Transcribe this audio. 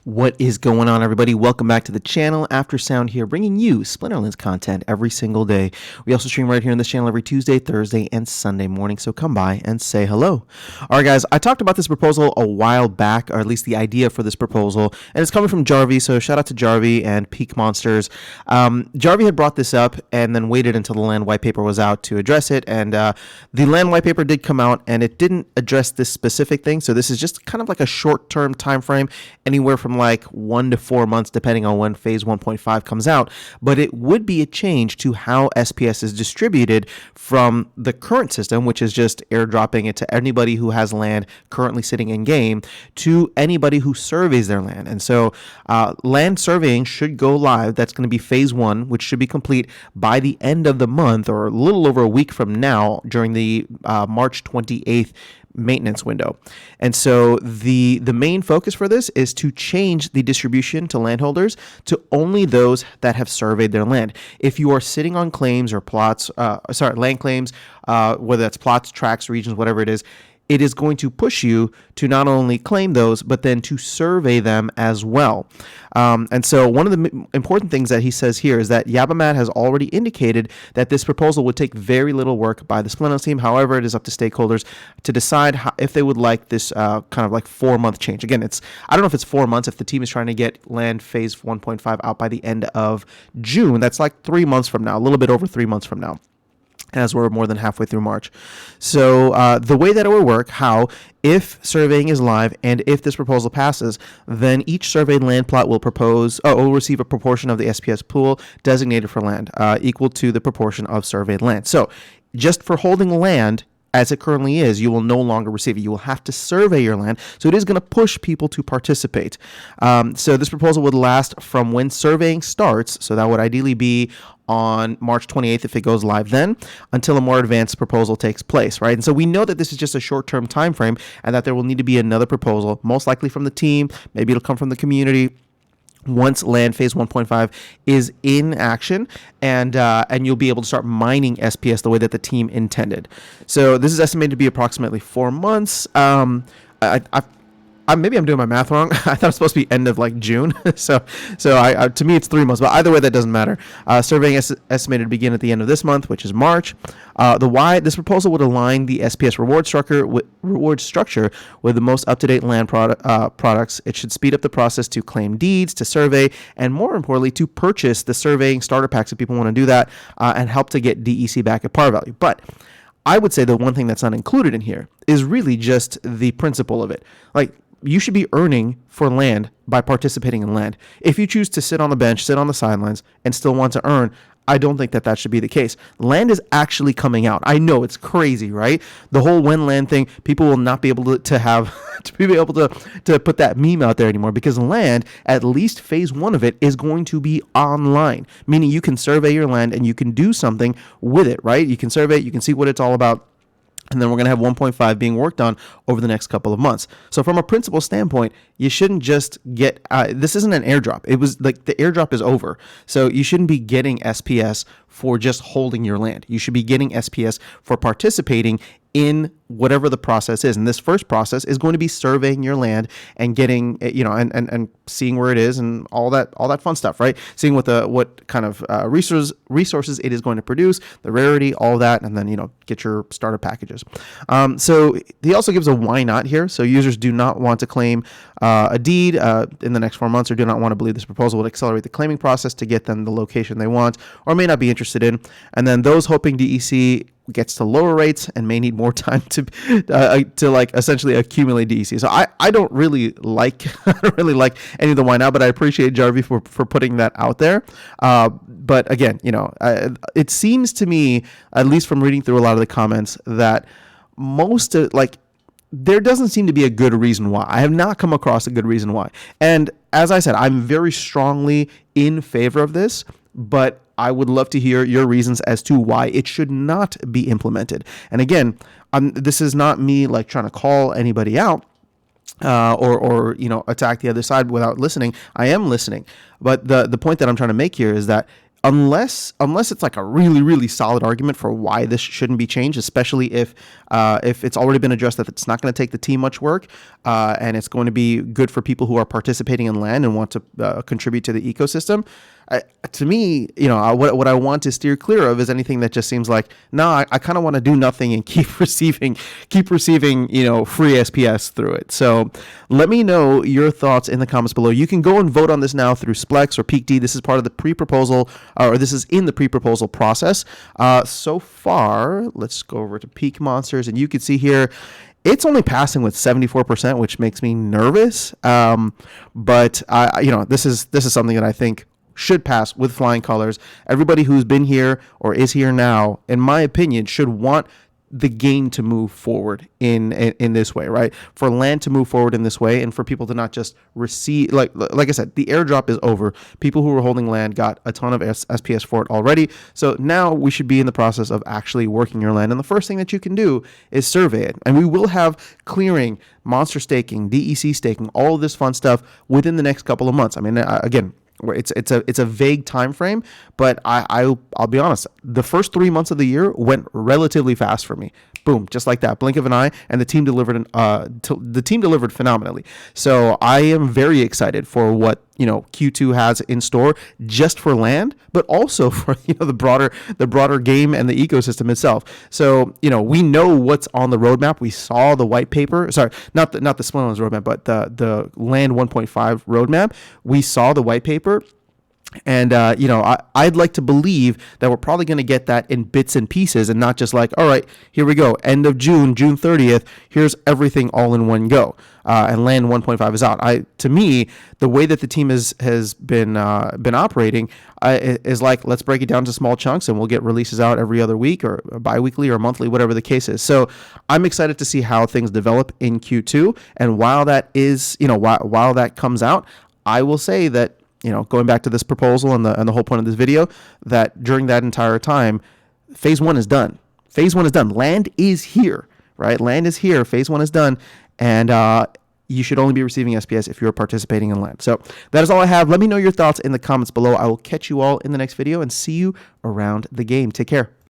What is going on, everybody? Welcome back to the channel. After Sound here, bringing you Splinterlands content every single day. We also stream right here on this channel every Tuesday, Thursday, and Sunday morning, so come by and say hello. All right, guys, I talked about this proposal a while back, or at least the idea for this proposal, and it's coming from Jarvie, so shout out to Jarvie and Peak Monsters. Jarvie had brought this up and then waited until the land white paper was out to address it, and the land white paper did come out, and it didn't address this specific thing, so this is just kind of like a short-term time frame, anywhere from like 1 to 4 months, depending on when phase 1.5 comes out. But it would be a change to how SPS is distributed from the current system, which is just airdropping it to anybody who has land currently sitting in game, to anybody who surveys their land. And so land surveying should go live. That's going to be phase 1, which should be complete by the end of the month, or a little over a week from now, during the March 28th maintenance window. And so the main focus for this is to change the distribution to landholders to only those that have surveyed their land. If you are sitting on claims or plots, land claims, whether that's plots, tracts, regions, whatever it is going to push you to not only claim those, but then to survey them as well. And so one of the important things that he says here is that Yabamat has already indicated that this proposal would take very little work by the Splinterlands team. However, it is up to stakeholders to decide if they would like this kind of like 4-month change. Again, I don't know if it's 4 months. If the team is trying to get land phase 1.5 out by the end of June, that's like 3 months from now, a little bit over 3 months from now, as we're more than halfway through March. So the way that it will work, if surveying is live and if this proposal passes, then each surveyed land plot will receive a proportion of the SPS pool designated for land, equal to the proportion of surveyed land. So just for holding land as it currently is, you will no longer receive it. You will have to survey your land. So it is going to push people to participate. So this proposal would last from when surveying starts, so that would ideally be on March 28th if it goes live then, until a more advanced proposal takes place, right? And so we know that this is just a short-term time frame and that there will need to be another proposal, most likely from the team. Maybe it'll come from the community once land phase 1.5 is in action, and you'll be able to start mining SPS the way that the team intended. So this is estimated to be approximately 4 months. Maybe I'm doing my math wrong. I thought it was supposed to be end of like June. so to me it's 3 months, but either way that doesn't matter. Surveying is estimated to begin at the end of this month, which is March. This proposal would align the SPS reward structure with the most up-to-date land products. It should speed up the process to claim deeds, to survey, and more importantly, to purchase the surveying starter packs if people want to do that, and help to get DEC back at par value. But I would say the one thing that's not included in here is really just the principle of it. Like, you should be earning for land by participating in land. If you choose to sit on the bench, sit on the sidelines, and still want to earn, I don't think that should be the case. Land is actually coming out. I know it's crazy, right? The whole when land thing, people will not be able to have to be able to put that meme out there anymore, because land, at least phase 1 of it, is going to be online, meaning you can survey your land and you can do something with it, right? You can survey it, you can see what it's all about. And then we're going to have 1.5 being worked on over the next couple of months. So from a principle standpoint, you shouldn't just get, this isn't an airdrop. It was like the airdrop is over. So you shouldn't be getting SPS for just holding your land. You should be getting SPS for participating in whatever the process is. And this first process is going to be surveying your land and getting, and seeing where it is and all that fun stuff, right? Seeing what kind of resources it is going to produce, the rarity, all that, and then, get your starter packages. So he also gives a why not here. So users do not want to claim a deed in the next 4 months, or do not want to believe this proposal would accelerate the claiming process to get them the location they want, or may not be interested in. And then those hoping DEC gets to lower rates and may need more time to like essentially accumulate DEC. So I don't really like any of the why now, but I appreciate Jarvie for putting that out there. But again, it seems to me, at least from reading through a lot of the comments, that there doesn't seem to be a good reason why. I have not come across a good reason why. And as I said, I'm very strongly in favor of this, but I would love to hear your reasons as to why it should not be implemented. And again, this is not me like trying to call anybody out or attack the other side without listening. I am listening. But the point that I'm trying to make here is that unless it's like a really really solid argument for why this shouldn't be changed, especially if it's already been addressed that it's not going to take the team much work, and it's going to be good for people who are participating in land and want to contribute to the ecosystem. To me, what I want to steer clear of is anything that just seems like, I kind of want to do nothing and keep receiving, free SPS through it. So let me know your thoughts in the comments below. You can go and vote on this now through Splex or PeakD. This is part of the pre-proposal, or this is in the pre-proposal process. So far, let's go over to Peak Monsters, and you can see here, it's only passing with 74%, which makes me nervous. But this is something that I think should pass with flying colors. Everybody who's been here or is here now, in my opinion, should want the game to move forward in this way, right? For land to move forward in this way, and for people to not just receive, like I said, the airdrop is over. People who were holding land got a ton of SPS for it already. So now we should be in the process of actually working your land. And the first thing that you can do is survey it. And we will have clearing, monster staking, DEC staking, all of this fun stuff within the next couple of months. I mean, again, it's a vague time frame, but I'll be honest, the first 3 months of the year went relatively fast for me. Boom, just like that, blink of an eye, and the team delivered phenomenally. So I am very excited for what Q2 has in store, just for land, but also for the broader game and the ecosystem itself. So we know what's on the roadmap. We saw the white paper. Sorry, not the Splinterlands roadmap, but the Land 1.5 roadmap. We saw the white paper. And, I'd like to believe that we're probably going to get that in bits and pieces, and not just like, all right, here we go, end of June 30th, here's everything all in one go. And Land 1.5 is out. To me, the way that the team has been operating is like, let's break it down to small chunks, and we'll get releases out every other week or bi-weekly or monthly, whatever the case is. So I'm excited to see how things develop in Q2. And while that is, while that comes out, I will say that, going back to this proposal and the whole point of this video, that during that entire time, phase 1 is done. Phase 1 is done. Land is here, right? Land is here. Phase 1 is done. And you should only be receiving SPS if you're participating in land. So that is all I have. Let me know your thoughts in the comments below. I will catch you all in the next video and see you around the game. Take care.